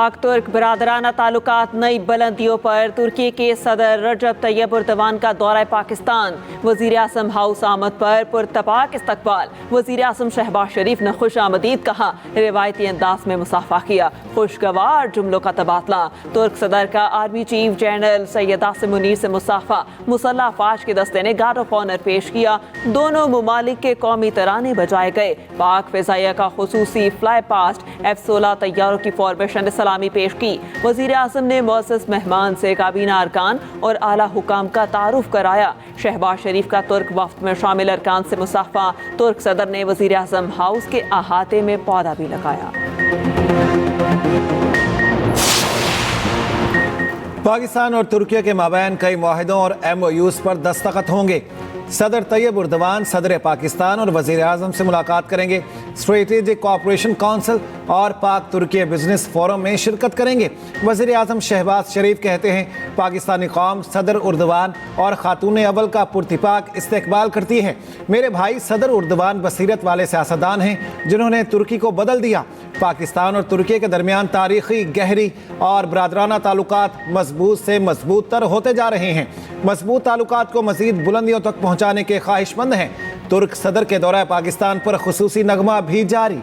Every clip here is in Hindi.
पाक तुर्क बरादराना ताल्लुकात नई बुलंदियों पर। तुर्की के सदर रजब तैयब एर्दोगान का दौरा पाकिस्तान। वजीर आज़म हाउस आमद पर पुरतपाक इस्तकबाल। वजीर आज़म शहबाज शरीफ ने खुश आमदीद कहा, रिवायती अंदाज में मुसाफा किया, खुशगवार जुमलों का तबादला। तुर्क सदर का army chief general Syed Asim Munir से मुसाफा। मुसल्लह अफवाज के दस्ते ने गार्ड ऑफ ऑनर पेश किया। दोनों मुमालिक के कौमी तराने बजाए गए। पाक फिजाइया का खुसूसी फ्लाई पास्ट F-16 तैयारों की फॉर्मेशन सलामी पेश की। वजीर आज़म ने मुअज़्ज़ज़ मेहमान से काबीना अरकान और आला हुकाम का तारुफ कराया। शहबाज शरीफ का तुर्क वफ्द में शामिल अरकान से मुसाफा। तुर्क सदर ने वजीर आज़म हाउस के अहाते में पौधा भी लगाया। पाकिस्तान और तुर्की के माबैन कई मुआहिदों और MOUs पर दस्तखत होंगे। सदर तैयब एर्दोगान सदर पाकिस्तान और वजीर आज़म से मुलाकात करेंगे। स्ट्रेटेजिक कोऑपरेशन काउंसिल और पाक तुर्की बिजनेस फोरम में शिरकत करेंगे। वजीर आज़म शहबाज शरीफ कहते हैं, पाकिस्तानी कौम सदर एर्दोगान और खातून अव्वल का पुरतिपाक इस्तकबाल करती है। मेरे भाई सदर एर्दोगान बसीरत वाले सियासतदान हैं जिन्होंने तुर्की को बदल दिया। पाकिस्तान और तुर्की के दरमियान तारीखी गहरी और बरादराना ताल्लुकात मजबूत से मजबूत तर होते जा रहे हैं। मजबूत ताल्लुकात को मजीद बुलंदियों तक पहुँचाने के ख्वाहिशमंद हैं। तुर्क सदर के दौरा पाकिस्तान पर खुसूसी नगमा भी जारी।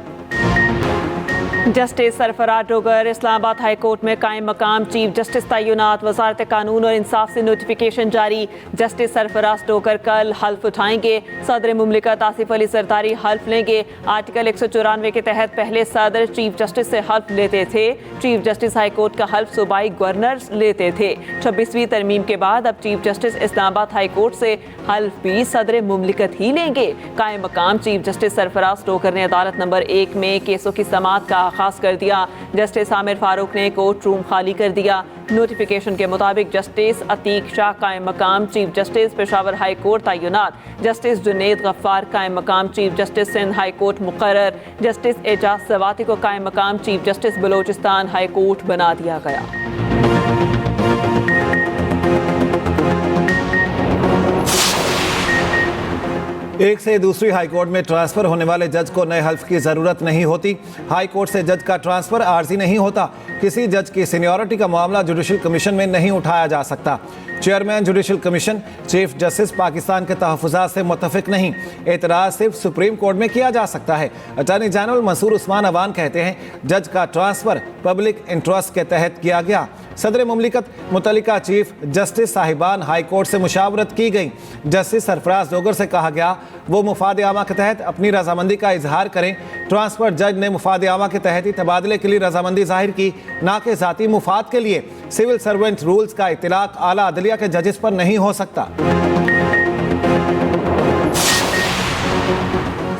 Justice Sarfaraz Dogar Islamabad high court में कायम मकाम चीफ जस्टिस तैनात। वजारत कानून और इंसाफ से नोटिफिकेशन जारी। जस्टिस सरफराज डोगर कल हल्फ उठाएंगे। सदर मुमलिकत आसिफ अली जरदारी हल्फ लेंगे। आर्टिकल 194 के तहत पहले सदर चीफ जस्टिस से हल्फ लेते थे। चीफ जस्टिस हाई कोर्ट का हल्फ सूबाई गवर्नर लेते थे। 26वीं तरमीम के बाद अब chief justice Islamabad high court से हल्फ भी सदर मुमलिकत ही लेंगे। कायम मकाम चीफ जस्टिस सरफराज डोगर ने अदालत नंबर 1 में केसों की समाअत का आगाज कर दिया। जस्टिस आमिर फारूक ने कोर्ट रूम खाली कर दिया। नोटिफिकेशन के मुताबिक जस्टिस अतीक शाह कायम मकाम chief justice Peshawar high court तैनात। जस्टिस जुनेद गफ्फार कायम मकाम chief justice Sindh high court मुकर्रर। जस्टिस एजाज सवाती को कायम मकाम chief justice Balochistan high court बना दिया गया। एक से दूसरी हाई कोर्ट में ट्रांसफर होने वाले जज को नए हल्फ की जरूरत नहीं होती। हाई कोर्ट से जज का ट्रांसफर आर्जी नहीं होता। किसी जज की सीनियरिटी का मामला जुडिशल कमीशन में नहीं उठाया जा सकता। Chairman judicial commission chief justice Pakistan के तहफ़्फ़ुज़ात से मुत्तफ़िक नहीं। एतराज़ सिर्फ सुप्रीम कोर्ट में किया जा सकता है। अटॉर्नी जनरल मंसूर उस्मान अवान कहते हैं, जज का ट्रांसफ़र पब्लिक इंटरेस्ट के तहत किया गया। सदर मुमलिकत मुतल्लिका चीफ जस्टिस साहिबान हाई कोर्ट से मुशावरत की गई। जस्टिस सरफराज डोगर से कहा गया वो मुफाद आमा के तहत अपनी रजामंदी का इजहार करें। ट्रांसफर जज ने मुफाद आमा के तहत ही तबादले के लिए रजामंदी जाहिर की, ना कि ज़ाती मुफाद के लिए। सिविल सर्वेंट रूल्स का इतलाक आला अदलिया के जजेस पर नहीं हो सकता।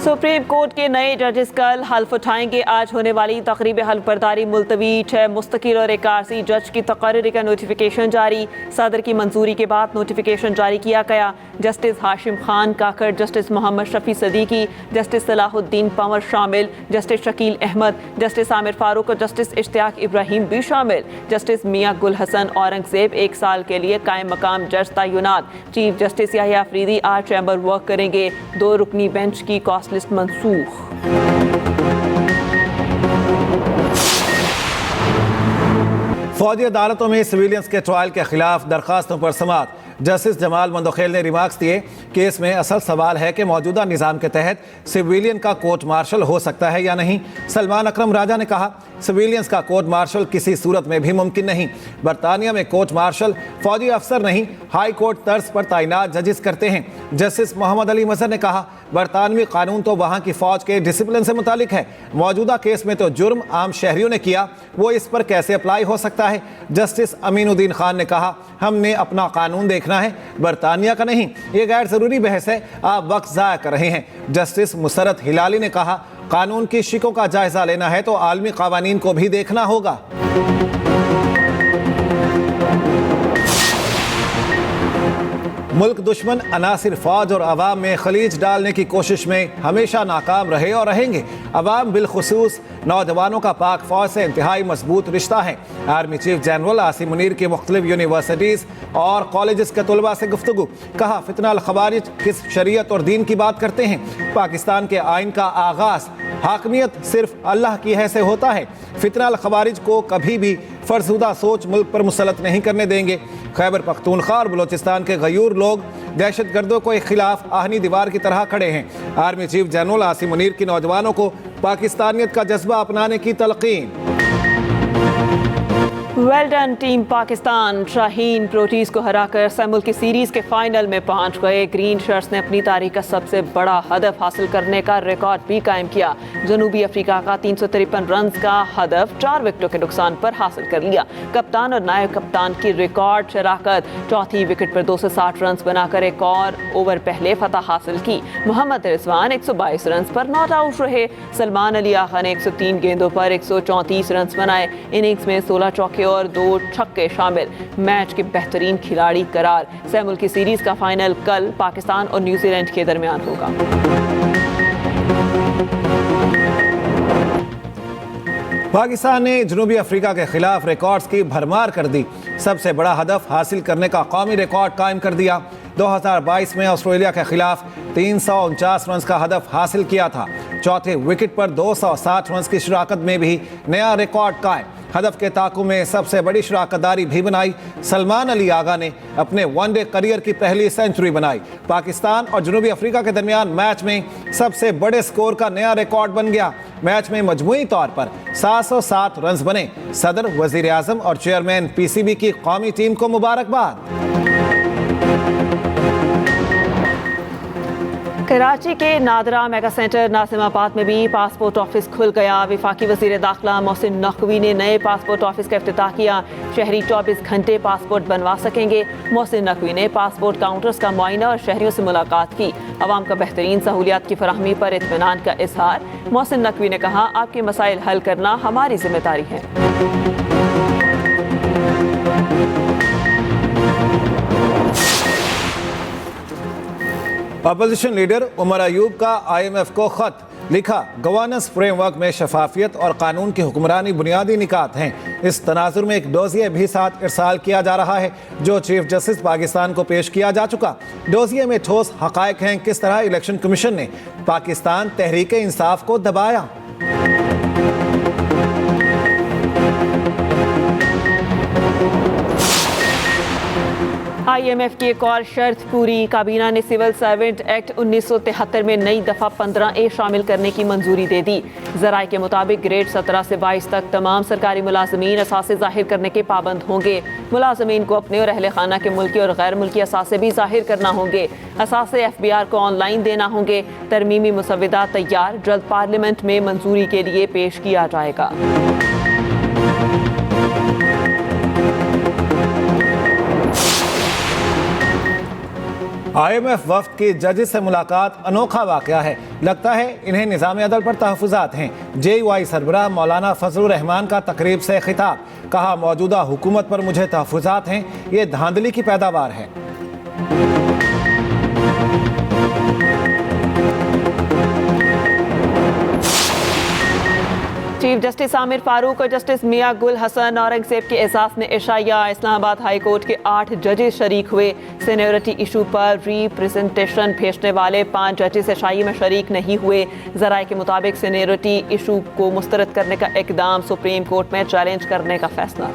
सुप्रीम कोर्ट के नए जजेस कल हल्फ उठाएंगे। आज होने वाली तकरीब हल्फ बर्दारी मुलतवी। 6 मुस्तकिल और एक आरजी जज की तकर्री का नोटिफिकेशन जारी। सदर की मंजूरी के बाद नोटिफिकेशन जारी किया गया। जस्टिस हाशिम खान काकड़, जस्टिस मोहम्मद शफी सदीकी, जस्टिस सलाहुद्दीन पंवर शामिल, जस्टिस शकील अहमद, जस्टिस आमिर फारूक और जस्टिस इश्तियाक इब्राहिम भी शामिल। जस्टिस मियां गुल हसन औरंगजेब 1 साल के लिए कायम मकाम जज तैनात। Chief justice Yahya Afridi 8 chamber work करेंगे। 2 रुकनी बेंच की कॉस्ट लिस्ट मनसूख। फौजी अदालतों में सिविलियंस के ट्रायल के खिलाफ दरखास्तों पर समाअत। जस्टिस जमाल मंदोखेल ने रिमार्क्स दिए, केस में असल सवाल है कि मौजूदा निज़ाम के तहत सिविलियन का कोर्ट मार्शल हो सकता है या नहीं। सलमान अकरम राजा ने कहा, सिविलियंस का कोर्ट मार्शल किसी सूरत में भी मुमकिन नहीं। बरतानिया में कोर्ट मार्शल फौजी अफसर नहीं, हाई कोर्ट तर्ज पर तैनात जजेस करते हैं। जस्टिस मोहम्मद अली मजहर ने कहा, बरतानवी कानून तो वहाँ की फ़ौज के डिसिप्लिन से मुतालिक है। मौजूदा केस में तो जुर्म आम शहरियों ने किया, वो इस पर कैसे अप्लाई हो सकता है। जस्टिस अमीनुद्दीन खान ने कहा, हमने अपना कानून देखना है, बरतानिया का नहीं। ये गैर ज़रूरी बहस है, आप वक्त ज़ाया कर रहे हैं। जस्टिस मुसरत हिलाली ने कहा, कानून की शिकों का जायज़ा लेना है तो आलमी क़वानीन को भी देखना होगा। मुल्क दुश्मन अनासिर फौज और अवाम में खलीज डालने की कोशिश में हमेशा नाकाम रहे और रहेंगे। अवाम बिलखुसूस नौजवानों का पाक फौज से इंतहाई मजबूत रिश्ता है। Army chief general Asim Munir की मुख्तलिफ यूनिवर्सिटीज़ और कॉलेजेस के तलबा से गुफ्तगू। कहा, फितना अल खवारिज किस शरीयत और दीन की बात करते हैं। पाकिस्तान के आइन का आगाज़ हाकमियत सिर्फ अल्लाह की है से होता है। फितना अल खवारिज को कभी भी फरसुदा सोच मुल्क पर मुसलत नहीं करने देंगे। खैबर पख्तूनख्वा और बलोचिस्तान के गयूर लोग दहशतगर्दों के खिलाफ आहनी दीवार की तरह खड़े हैं। Army chief general Asim Munir की नौजवानों को पाकिस्तानियत का जज्बा अपनाने की तलकीन। Well done team Pakistan. Shaheen Proteas को हराकर सैमुल की सीरीज के फाइनल में पहुंच गए। ग्रीन शर्ट्स ने अपनी तारीख का सबसे बड़ा हदफ हासिल करने का रिकॉर्ड भी कायम किया। जनूबी अफ्रीका का 353 रन का हदफ 4 विकेटों के नुकसान पर हासिल कर लिया। कप्तान और नायब कप्तान की रिकॉर्ड शराकत चौथी विकेट पर 260 रन बनाकर एक और ओवर पहले फतह हासिल की। मोहम्मद रिजवान 122 रन पर नॉट आउट रहे। सलमान अली आगा ने 103 गेंदों पर 134 रन बनाए। इनिंग्स में 16 चौके और 2 छक्के शामिल। मैच के बेहतरीन खिलाड़ी करार। सैमुल की सीरीज का फाइनल कल पाकिस्तान और न्यूजीलैंड के दरमियान होगा। पाकिस्तान ने जनूबी अफ्रीका के खिलाफ रिकॉर्ड्स की भरमार कर दी। सबसे बड़ा हदफ हासिल करने का कौमी रिकॉर्ड कायम कर दिया। 2022 में ऑस्ट्रेलिया के खिलाफ 349 रन का हदफ हासिल किया था। चौथे विकेट पर 260 रन की शराकत में भी नया रिकॉर्ड कायम। हदफ के ताक़ु में सबसे बड़ी शराकतदारी भी बनाई। सलमान अली आगा ने अपने वनडे करियर की पहली सेंचुरी बनाई। पाकिस्तान और जनूबी अफ्रीका के दरमियान मैच में सबसे बड़े स्कोर का नया रिकॉर्ड बन गया। मैच में मजमूई तौर पर 707 रन बने। सदर, वजीर आजम और चेयरमैन पीसीबी की कौमी टीम को मुबारकबाद। कराची के नादरा मेगा सेंटर नासिमाबाद में भी पासपोर्ट ऑफिस खुल गया। वफाकी वजीर दाखिला मोहसिन नकवी ने नए पासपोर्ट ऑफिस का इफ्तिताह किया। शहरी 24 घंटे पासपोर्ट बनवा सकेंगे। मोहसिन नकवी ने पासपोर्ट काउंटर्स का मुआयना और शहरियों से मुलाकात की। अवाम का बेहतरीन सहूलियात की फराहमी पर इत्मीनान का इजहार। मोहसिन नकवी ने कहा, आपके मसाइल हल करना हमारी जिम्मेदारी है। अपोजिशन लीडर उमर अयूब का IMF को खत लिखा। गवर्नेंस फ्रेमवर्क में शफाफियत और कानून की हुक्मरानी बुनियादी निकात हैं। इस तनाजुर में एक डोजिए भी साथ इरसाल किया जा रहा है जो चीफ जस्टिस पाकिस्तान को पेश किया जा चुका। डोजिए में ठोस हकायक हैं किस तरह इलेक्शन कमीशन ने पाकिस्तान तहरीक इंसाफ को दबाया। IMF की एक और शर्त पूरी। काबीना ने सिविल सर्वेंट एक्ट 1973 में नई दफ़ा 15A शामिल करने की मंजूरी दे दी। ज़राए के मुताबिक ग्रेड 17 से 22 तक तमाम सरकारी मुलाजमीन असासे ज़ाहिर करने के पाबंद होंगे। मुलाजमीन को अपने और अहले खाना के मुल्की और गैर मुल्की असासे भी ज़ाहिर करना होंगे। असासे FBR को ऑनलाइन देना होंगे। तरमीमी मुसव्वदा तैयार, जल्द पार्लियामेंट में मंजूरी के लिए पेश किया जाएगा। IMF वफ्द की जजेस से मुलाकात अनोखा वाक़या है। लगता है इन्हें निज़ाम अदल पर तहफ़्फ़ुज़ात हैं। JUI सरबराह मौलाना फजलुर रहमान का तकरीब से खिताब। कहा, मौजूदा हुकूमत पर मुझे तहफ़्फ़ुज़ात हैं, ये धांधली की पैदावार है। चीफ जस्टिस आमिर फारूक और जस्टिस मियां गुल हसन औरंगजेब के एहसास ने इशाया। इस्लामाबाद हाई कोर्ट के 8 जजेस शरीक हुए। सीनियरिटी इशू पर रिप्रेजेंटेशन भेजने वाले 5 जजेस इशाई में शरीक नहीं हुए। ज़राए के मुताबिक सीनियरिटी इशू को मुस्तरद करने का इकदाम सुप्रीम कोर्ट में चैलेंज करने का फैसला।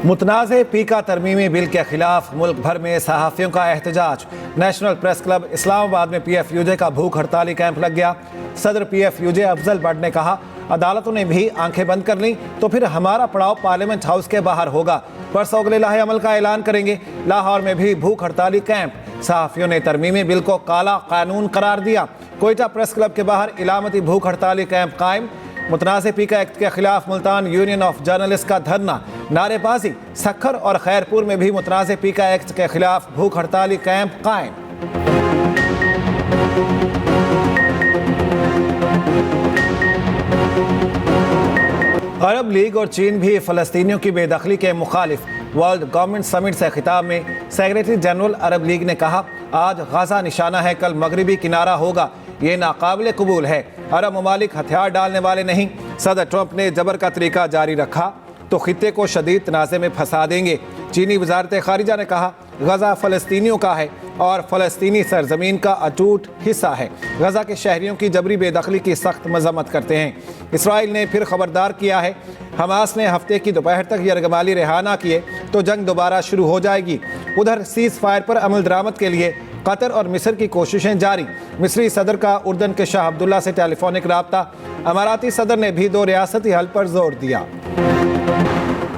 मुतनाज़े पीका तरमीमी बिल के खिलाफ मुल्क भर में सहाफ़ियों का एहतजाज। नेशनल प्रेस क्लब इस्लामाबाद में PFUJ का भूख हड़ताली कैंप लग गया। सदर PFUJ अफजल बट ने कहा, अदालतों ने भी आंखें बंद कर लीं तो फिर हमारा पड़ाव पार्लियामेंट हाउस के बाहर होगा। परसों अगले लाहे अमल का ऐलान करेंगे। लाहौर में भी भूख हड़ताली कैंप। सहाफ़ियों ने तरमीमी बिल को काला कानून करार दिया। कोयटा प्रेस क्लब के बाहर इलामती भूख हड़ताली कैंप कायम। मुतनाज़े पीका एक्ट के खिलाफ मुल्तान यूनियन ऑफ जर्नलिस्ट का धरना, नारेबाजी। सखर और खैरपुर में भी मुतनाज़े पीका एक्ट के खिलाफ भूख हड़ताली कैंप कायम। अरब लीग और चीन भी फ़लस्तीनियों की बेदखली के मुखालिफ। वर्ल्ड गवर्नमेंट समिट से खिताब में सेक्रेटरी जनरल अरब लीग ने कहा, आज गाज़ा निशाना है, कल मगरिबी किनारा होगा। ये नाकाबिल कबूल है। अरब ममालिक हथियार डालने वाले नहीं। सदर ट्रंप ने जबर का तरीका जारी रखा तो खित्ते को शदीद तनाज़े में फंसा देंगे। चीनी वजारत खारिजा ने कहा, गजा फ़लस्तीनियों का है और फ़लस्तीनी सरजमीन का अटूट हिस्सा है। गजा के शहरियों की जबरी बेदखली की सख्त मजम्मत करते हैं। इसराइल ने फिर खबरदार किया है, हमास ने हफ्ते की दोपहर तक यरगमाली रिहा ना किए तो जंग दोबारा शुरू हो जाएगी। उधर सीज़ फायर पर अमल दरामद के लिए कतर और मिस्र की कोशिशें जारी। मिस्री सदर का उर्दन के शाह अब्दुल्ला से टेलीफोनिक राब्ता। अमाराती सदर ने भी 2 रियासती हल पर जोर दिया।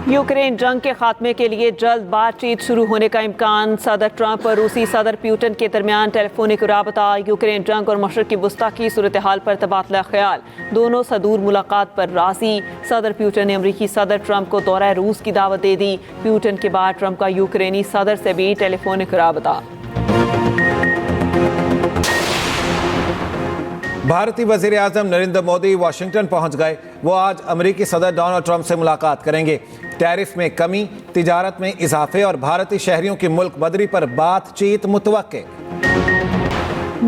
यूक्रेन जंग के खात्मे के लिए जल्द बातचीत शुरू होने का इम्कान। सदर ट्रंप और रूसी सदर पुतिन के दरमियान टेलीफोनिक राबता। यूक्रेन जंग और मशरक की वस्ता की सूरत हाल पर तबादला ख्याल। दोनों सदूर मुलाकात पर राजी। सदर पुतिन ने अमरीकी सदर ट्रंप को दौरा रूस की दावत दे दी। पुतिन के बाद ट्रंप का यूक्रेनी सदर से भी टेलीफोनिक राबता। भारतीय वज़ीर आज़म नरेंद्र मोदी वाशिंगटन पहुंच गए। वो आज अमेरिकी सदर डोनाल्ड ट्रंप से मुलाकात करेंगे। टैरिफ में कमी, तिजारत में इजाफे और भारतीय शहरियों की मुल्क बदरी पर बातचीत मुतवक्के।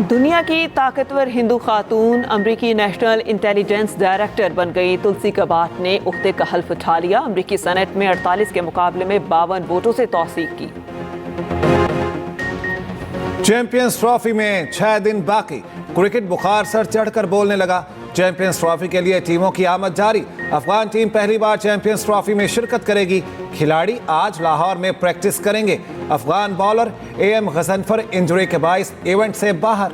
दुनिया की ताकतवर हिंदू खातून अमरीकी नेशनल इंटेलिजेंस डायरेक्टर बन गई। तुलसी कबाट ने ओहदे का हल्फ उठा लिया। अमरीकी सेनेट में 48 के मुकाबले में 52 वोटों से तौसीक की। चैंपियंस ट्रॉफी में 6 दिन बाकी। क्रिकेट बुखार सर चढ़कर बोलने लगा। चैंपियंस ट्रॉफी के लिए टीमों की आमद जारी। अफगान टीम पहली बार चैंपियंस ट्रॉफी में शिरकत करेगी। खिलाड़ी आज लाहौर में प्रैक्टिस करेंगे। Afghan bowler AM Ghazanfar injury के बाइस इवेंट से बाहर।